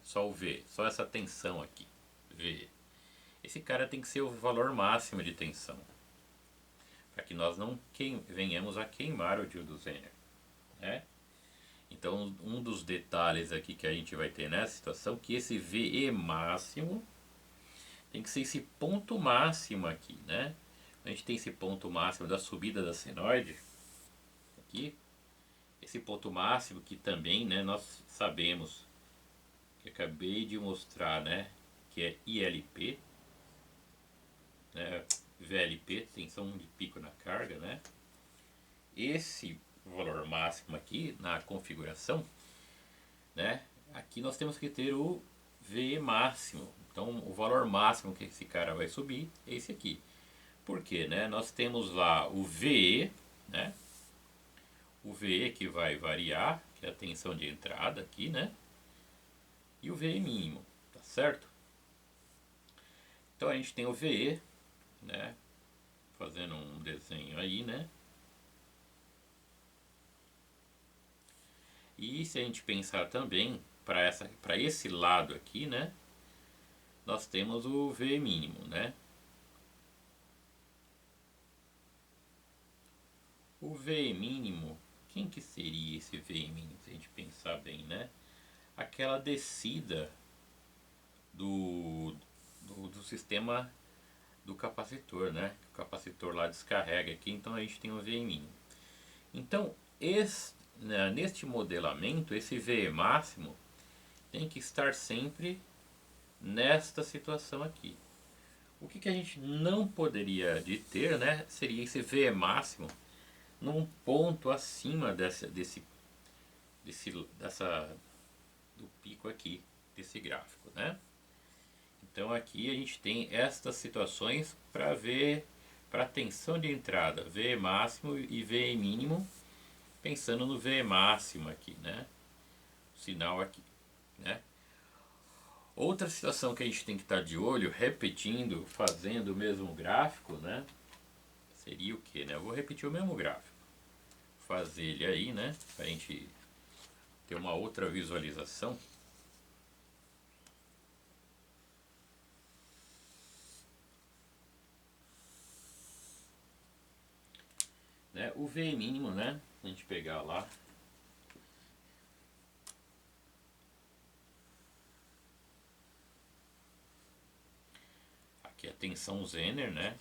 só o V, só essa tensão aqui, V. Esse cara tem que ser o valor máximo de tensão, para que nós não venhamos a queimar o diodo Zener, né? Então, um dos detalhes aqui que a gente vai ter nessa situação, que esse VE máximo tem que ser esse ponto máximo aqui, né? A gente tem esse ponto máximo da subida da senoide aqui, esse ponto máximo que também, né, nós sabemos, que acabei de mostrar, né, que é ILP, né, VLP, tensão de pico na carga, né? Esse valor máximo aqui na configuração, né? Aqui nós temos que ter o VE máximo. Então o valor máximo que esse cara vai subir é esse aqui. Por quê, né? Nós temos lá o VE, né? O VE que vai variar, que é a tensão de entrada aqui, né? E o VE mínimo, tá certo? Então a gente tem o VE, né? Fazendo um desenho aí, né? E se a gente pensar também para esse lado aqui, né? Nós temos o V mínimo, né? O V mínimo, quem que seria esse V mínimo, se a gente pensar bem, né? Aquela descida do sistema do capacitor, né? O capacitor lá descarrega aqui, então a gente tem o V mínimo. Então, né, neste modelamento, esse V máximo tem que estar sempre nesta situação aqui. O que a gente não poderia de ter, né, seria esse V máximo num ponto acima do pico aqui, desse gráfico, né? Então aqui a gente tem estas situações para ver, para tensão de entrada, V máximo e V mínimo, pensando no V máximo aqui, né? O sinal aqui, né? Outra situação que a gente tem que estar de olho, repetindo, fazendo o mesmo gráfico, né? Seria o que, né? Eu vou repetir o mesmo gráfico. Fazer ele aí, né? Para a gente ter uma outra visualização. Né? O V mínimo, né? A gente pegar lá. Aqui é a tensão Zener, né?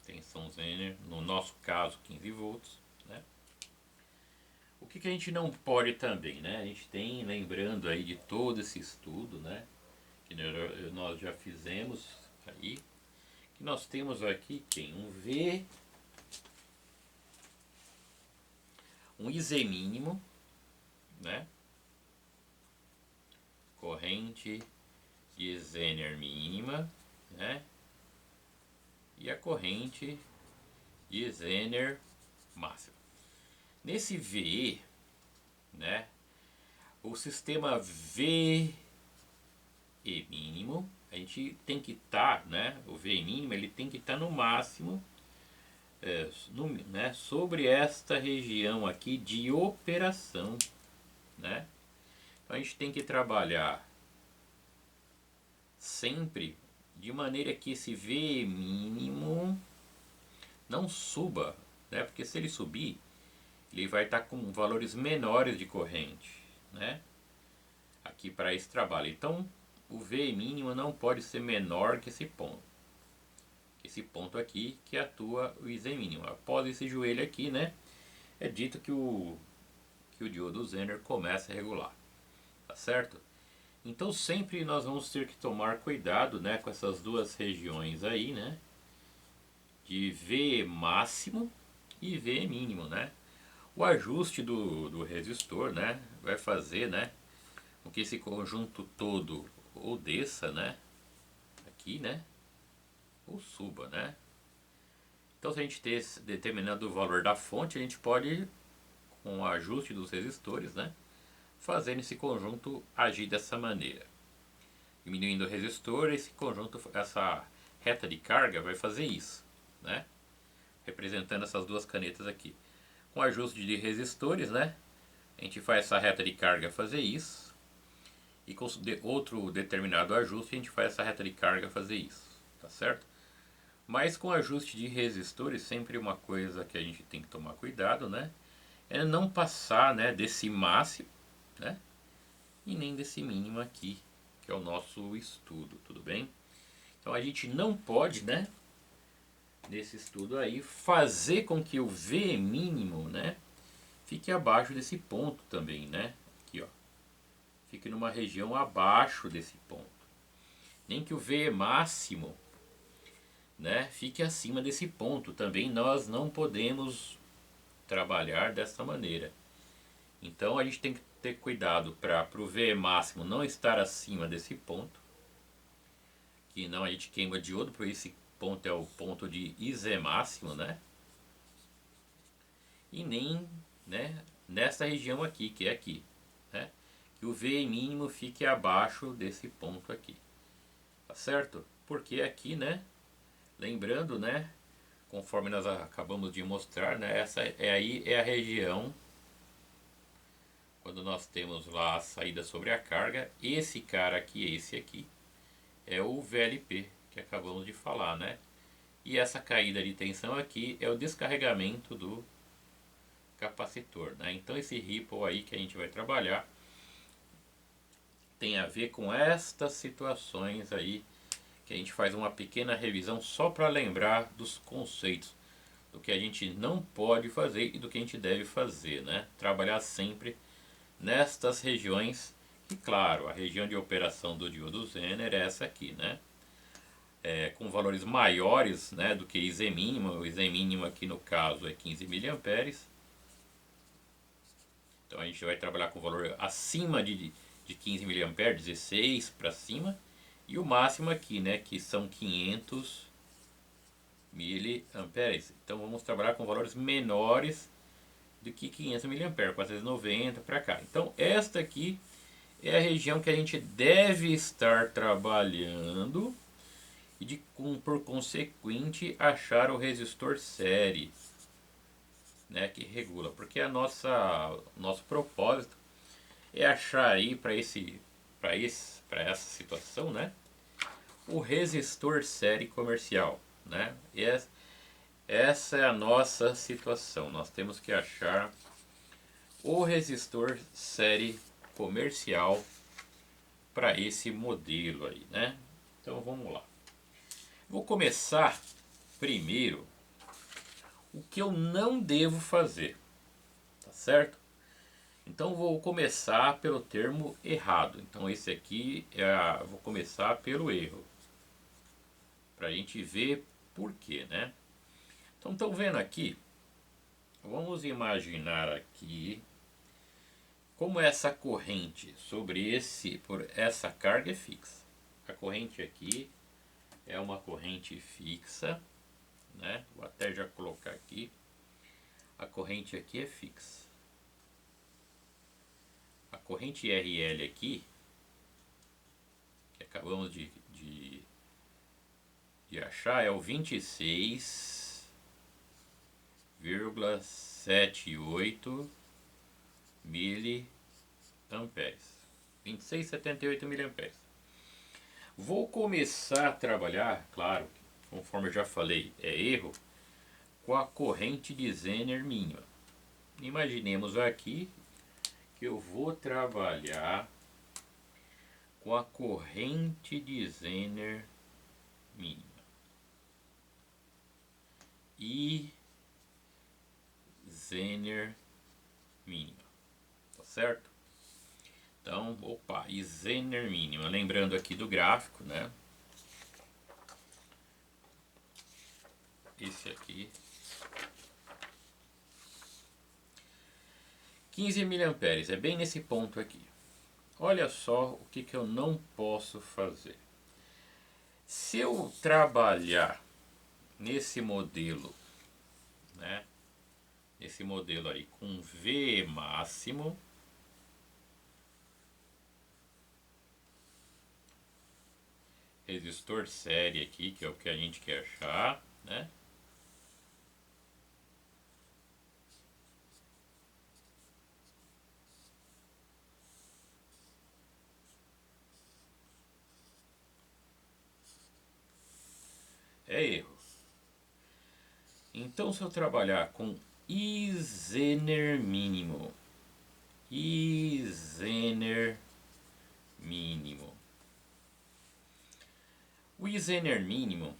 Tensão Zener, no nosso caso 15 volts, né? O que a gente não pode também, né? A gente tem, lembrando aí de todo esse estudo, né? Que nós já fizemos aí, que nós temos aqui tem um V, um IZ mínimo, né? Corrente de Zener mínima, né? E a corrente de Zener máxima. Nesse VE, né? O sistema VE mínimo, a gente tem que estar, né? O VE mínimo ele tem que estar no máximo, né? Sobre esta região aqui de operação, né? Então a gente tem que trabalhar sempre de maneira que esse V mínimo não suba, né? Porque se ele subir, ele vai estar com valores menores de corrente, né? Aqui para esse trabalho. Então, o V mínimo não pode ser menor que esse ponto. Esse ponto aqui que atua o IZ mínimo. Após esse joelho aqui, né? É dito que o diodo Zener começa a regular, tá certo? Então sempre nós vamos ter que tomar cuidado, né, com essas duas regiões aí, né, de V máximo e V mínimo, né. O ajuste do resistor, né, vai fazer, né, com que esse conjunto todo ou desça, né, aqui, né, ou suba, né. Então se a gente ter determinado o valor da fonte, a gente pode, com o ajuste dos resistores, né, fazendo esse conjunto agir dessa maneira. Diminuindo o resistor, esse conjunto, essa reta de carga vai fazer isso, né? Representando essas duas canetas aqui. Com ajuste de resistores, né? A gente faz essa reta de carga fazer isso. e com outro determinado ajuste a gente faz essa reta de carga fazer isso, tá certo? Mas com ajuste de resistores, sempre uma coisa que a gente tem que tomar cuidado, né? É não passar, né, desse máximo, né? E nem desse mínimo aqui, que é o nosso estudo, tudo bem? Então a gente não pode, né, nesse estudo aí, fazer com que o V mínimo, né, fique abaixo desse ponto também, né? Aqui, ó. Fique numa região abaixo desse ponto. Nem que o V máximo, né, fique acima desse ponto. Também nós não podemos trabalhar dessa maneira. Então a gente tem que ter cuidado para o V máximo não estar acima desse ponto. Que não a gente queima diodo, por esse ponto é o ponto de IZ máximo, né? E nem, né, nessa região aqui, que é aqui, né? Que o V mínimo fique abaixo desse ponto aqui. Tá certo? Porque aqui, né, lembrando, né, conforme nós acabamos de mostrar, né, essa é aí é a região quando nós temos lá a saída sobre a carga. Esse cara aqui, esse aqui, é o VLP que acabamos de falar, né? E essa caída de tensão aqui é o descarregamento do capacitor, né? Então esse ripple aí que a gente vai trabalhar tem a ver com estas situações aí que a gente faz uma pequena revisão só para lembrar dos conceitos, do que a gente não pode fazer e do que a gente deve fazer, né? Trabalhar sempre nestas regiões e claro, a região de operação do diodo Zener é essa aqui, né? Com valores maiores, né, do que IZ mínimo. O IZ mínimo aqui no caso é 15 miliamperes. Então a gente vai trabalhar com valor acima de 15 miliamperes, 16 para cima. E o máximo aqui, né, que são 500 miliamperes. Então vamos trabalhar com valores menores do que 500 miliamperes, 490 para cá. Então esta aqui é a região que a gente deve estar trabalhando e por consequente achar o resistor série, né, que regula, porque nosso propósito é achar aí para essa situação, né, o resistor série comercial, né? Essa é a nossa situação. Nós temos que achar o resistor série comercial para esse modelo aí, né? Então vamos lá. Vou começar primeiro o que eu não devo fazer, tá certo? Então vou começar pelo termo errado. Então esse aqui vou começar pelo erro, para a gente ver por quê, né? Então estão vendo aqui? Vamos imaginar aqui como essa corrente por essa carga é fixa. A corrente aqui é uma corrente fixa, né? Vou até já colocar aqui. A corrente aqui é fixa. A corrente RL aqui, que acabamos de achar, é o 26,78 miliamperes. 26,78 miliamperes. Vou começar a trabalhar, claro, conforme eu já falei, é erro, com a corrente de Zener mínima. Imaginemos aqui que eu vou trabalhar com a corrente de Zener mínima. E Zener mínima, tá certo? Então, opa, e Zener mínima, lembrando aqui do gráfico, né? Esse aqui, 15 miliamperes, é bem nesse ponto aqui. Olha só o que eu não posso fazer. Se eu trabalhar nesse modelo, né? Esse modelo aí com V máximo, resistor série aqui, que é o que a gente quer achar, né? é erro. Então, se eu trabalhar com Izener mínimo, Izener mínimo, o Izener mínimo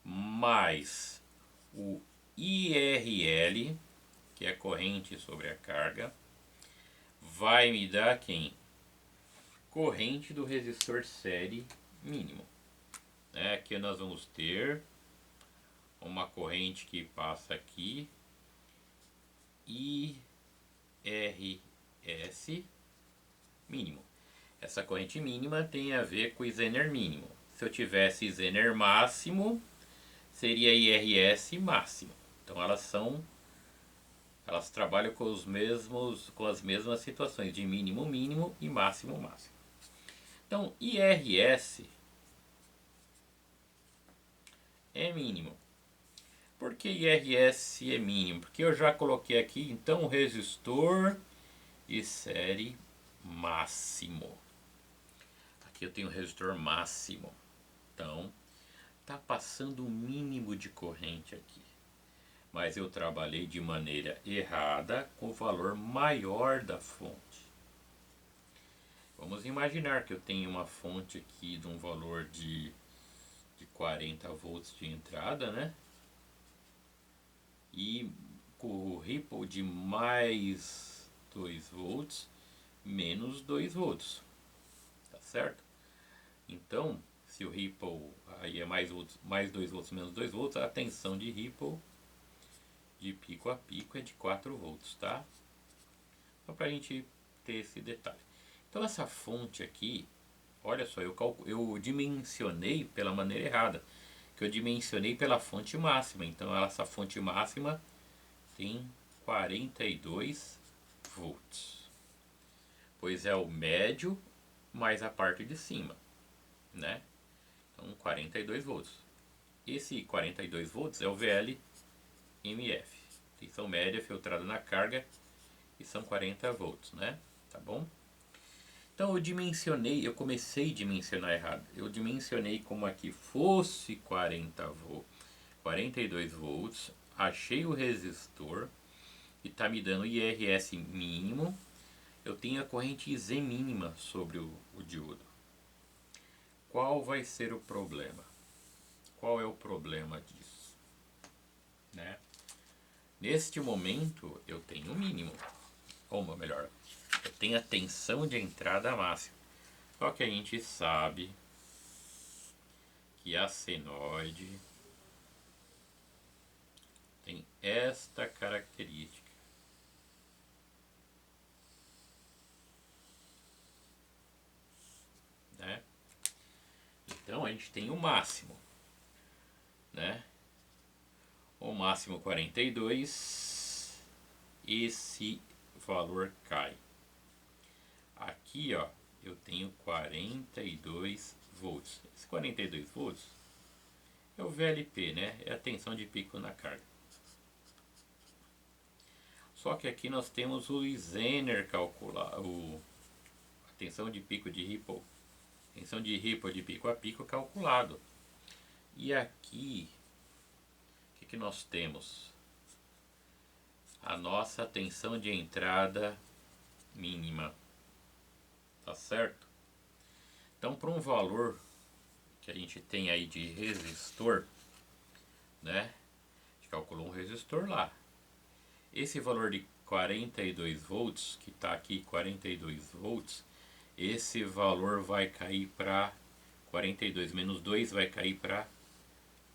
mais o IRL, que é corrente sobre a carga, vai me dar quem? Corrente do resistor série mínimo. Aqui nós vamos ter uma corrente que passa aqui, IRS mínimo. Essa corrente mínima tem a ver com o Zener mínimo. Se eu tivesse Zener máximo, seria IRS máximo. Então elas trabalham com as mesmas situações de mínimo mínimo e máximo máximo. Então IRS é mínimo. Por que IRS é mínimo? Porque eu já coloquei aqui então resistor e série máximo. Aqui eu tenho resistor máximo. Então está passando o mínimo de corrente aqui. Mas eu trabalhei de maneira errada com o valor maior da fonte. Vamos imaginar que eu tenho uma fonte aqui de um valor de 40 volts de entrada, né? E com o ripple de mais 2 volts menos 2 volts. Tá certo? Então, se o ripple aí é mais 2 volts menos 2 volts, a tensão de ripple de pico a pico é de 4 volts, tá? Só para a gente ter esse detalhe. Então essa fonte aqui, olha só, eu dimensionei pela maneira errada, que eu dimensionei pela fonte máxima. Então essa fonte máxima tem 42 volts, pois é o médio mais a parte de cima, né? Então 42 volts. Esse 42 volts é o VL-MF, tensão média filtrada na carga, e são 40 volts, né? Tá bom? Então eu comecei a dimensionar errado. Eu dimensionei como aqui fosse 42 volts, achei o resistor e está me dando IRS mínimo. Eu tenho a corrente Z mínima sobre o diodo. Qual vai ser o problema? Qual é o problema disso? Né? Neste momento eu tenho o mínimo, ou melhor, eu tenho a tensão de entrada máxima. Só que a gente sabe que a senoide tem esta característica. Né? Então a gente tem o máximo. Né? O máximo 42. Esse valor cai. Aqui, ó, eu tenho 42 volts. Esse 42 volts é o VLP, né? É a tensão de pico na carga. Só que aqui nós temos o Zener calculado, a tensão de pico de Ripple, tensão de Ripple de pico a pico calculado. E aqui, o que nós temos? A nossa tensão de entrada mínima. Tá certo? Então, para um valor que a gente tem aí de resistor, né? A gente calculou um resistor lá. Esse valor de 42 volts, que está aqui 42 volts, esse valor vai cair para 42 menos 2 vai cair para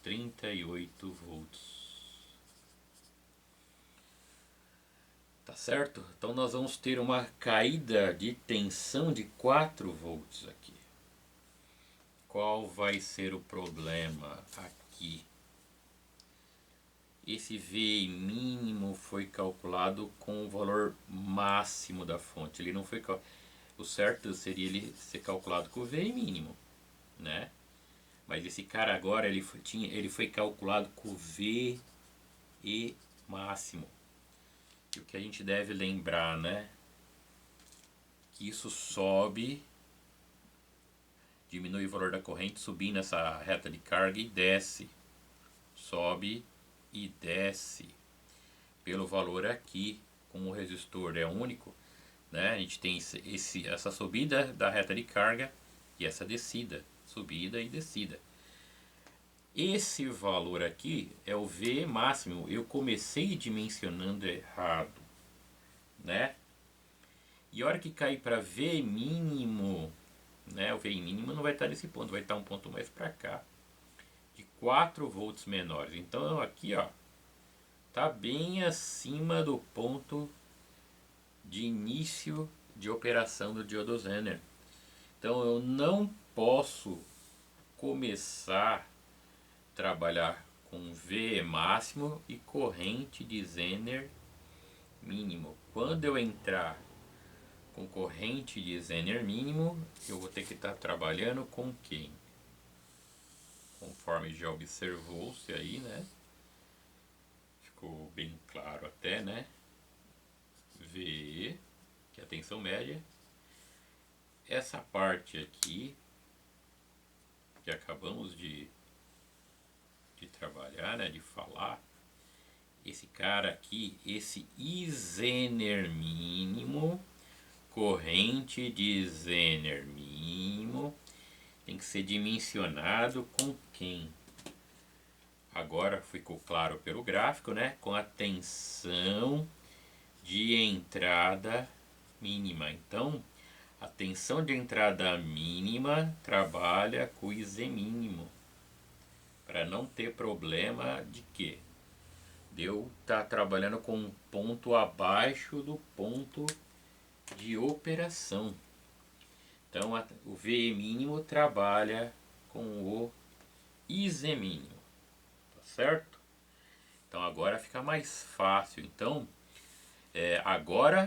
38 volts. Tá certo? Então nós vamos ter uma caída de tensão de 4 volts aqui. Qual vai ser o problema aqui? Esse VI mínimo foi calculado com o valor máximo da fonte. Ele não foi o certo seria ele ser calculado com o VI mínimo, né? Mas esse cara agora ele foi calculado com o VE máximo. E o que a gente deve lembrar, né? Que isso sobe diminui o valor da corrente subindo essa reta de carga e desce. Sobe e desce pelo valor aqui. Como o resistor é único, né? A gente tem essa subida da reta de carga e essa descida, subida e descida. Esse valor aqui é o V máximo. Eu comecei dimensionando errado, né? E a hora que cair para V mínimo, né? O V mínimo não vai estar nesse ponto, vai estar um ponto mais para cá, de 4 volts menores. Então aqui, ó, tá bem acima do ponto de início de operação do diodo Zener. Então eu não posso começar a trabalhar com V máximo e corrente de Zener mínimo. Quando eu entrar com corrente de Zener mínimo, eu vou ter que estar trabalhando com quem? Conforme já observou-se aí, né? Ficou bem claro até, né? V, que é a tensão média. Essa parte aqui, que acabamos de trabalhar, né? De falar. Esse cara aqui, esse I Zener mínimo, corrente de Zener mínimo, tem que ser dimensionado com quem? Agora ficou claro pelo gráfico, né? Com a tensão de entrada mínima. Então, a tensão de entrada mínima trabalha com o IZ mínimo. Para não ter problema de quê? De eu estar trabalhando com um ponto abaixo do ponto de operação. Então o V mínimo trabalha com o IZ mínimo, tá certo? Então agora fica mais fácil. Então agora